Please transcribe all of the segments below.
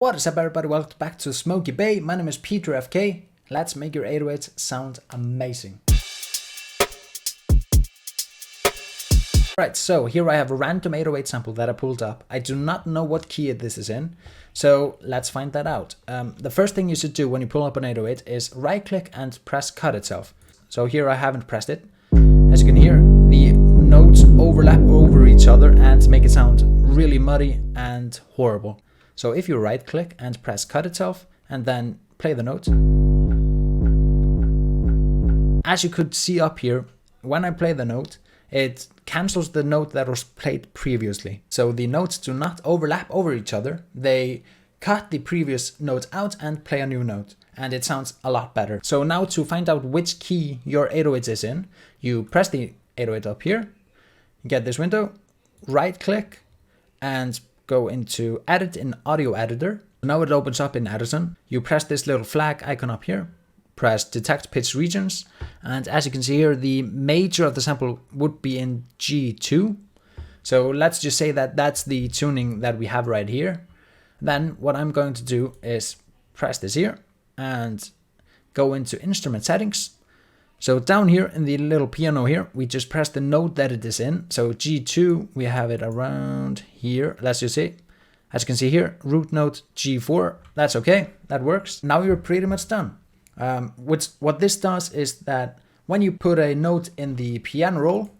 What is up, everybody? Welcome back to Smokey Bay. My name is Peter FK. Let's make your 808s sound amazing. Right, so here I have a random 808 sample that I pulled up. I do not know what key this is in, so let's find that out. The first thing you should do when you pull up an 808 is right click and press cut itself. So here I haven't pressed it. As you can hear, the notes overlap over each other and make it sound really muddy and horrible. So if you right click and press cut itself and then play the note, as you could see up here, when I play the note, it cancels the note that was played previously. So the notes do not overlap over each other. They cut the previous note out and play a new note, and it sounds a lot better. So now to find out which key your 808 is in, you press the 808 up here, you get this window, right click and go into edit in audio editor. Now it opens up in Edison. You press this little flag icon up here, press detect pitch regions, and as you can see here, the major of the sample would be in G2. So let's just say that that's the tuning that we have right here. Then what I'm going to do is press this here and go into instrument settings. So down here in the little piano here, we just press the note that it is in. So G2, we have it around here. Let's just see. As you can see here, root note G4. That's okay. That works. Now you're pretty much done. What this does is that when you put a note in the piano roll,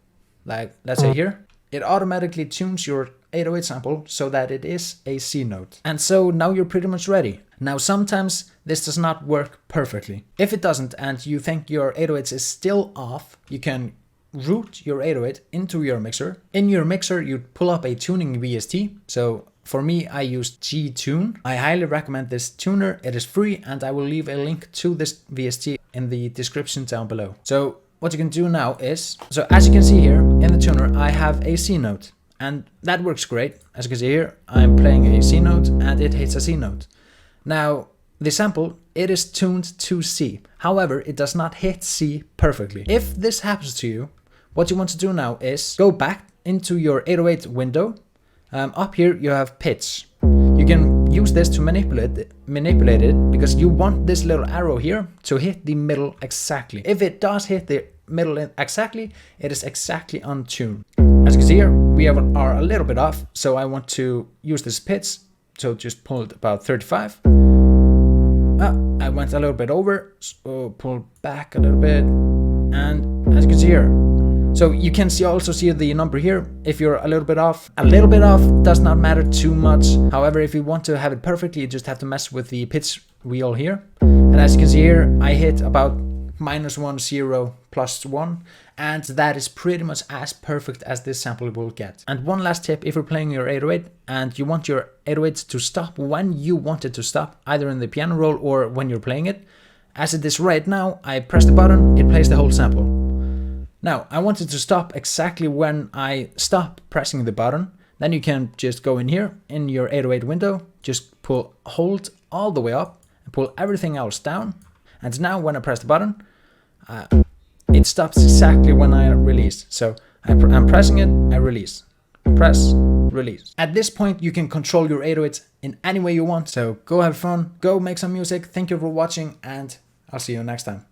like let's say here, it automatically tunes your 808 sample so that it is a C note. And so now you're pretty much ready. Now sometimes this does not work perfectly. If it doesn't and you think your 808 is still off, you can route your 808 into your mixer. In your mixer you pull up a tuning VST. So for me I use GTune. I highly recommend this tuner. It is free and I will leave a link to this VST in the description down below. So what you can do now is, so as you can see here in the tuner I have a C note. And that works great. As you can see here, I'm playing a C note and it hits a C note. Now, the sample, it is tuned to C. However, it does not hit C perfectly. If this happens to you, what you want to do now is go back into your 808 window. Up here, you have pitch. You can use this to manipulate it because you want this little arrow here to hit the middle exactly. If it does hit the middle exactly, it is exactly on tune. As you can see here, we are a little bit off, so I want to use this pitch, so just pull it about 35. I went a little bit over, so pull back a little bit, and as you can see here, so you can also see the number here. If you're a little bit off does not matter too much. However, if you want to have it perfectly, you just have to mess with the pitch wheel here. And as you can see here, I hit about -1, 0, +1, and that is pretty much as perfect as this sample will get. And one last tip, if you're playing your 808 and you want your 808 to stop when you want it to stop, either in the piano roll or when you're playing it, as it is right now, I press the button, it plays the whole sample. Now, I want it to stop exactly when I stop pressing the button. Then you can just go in here, in your 808 window, just hold all the way up and pull everything else down. And now when I press the button, it stops exactly when I release. So I'm pressing it, I release. Press, release. At this point, you can control your 808s in any way you want. So go have fun, go make some music. Thank you for watching, and I'll see you next time.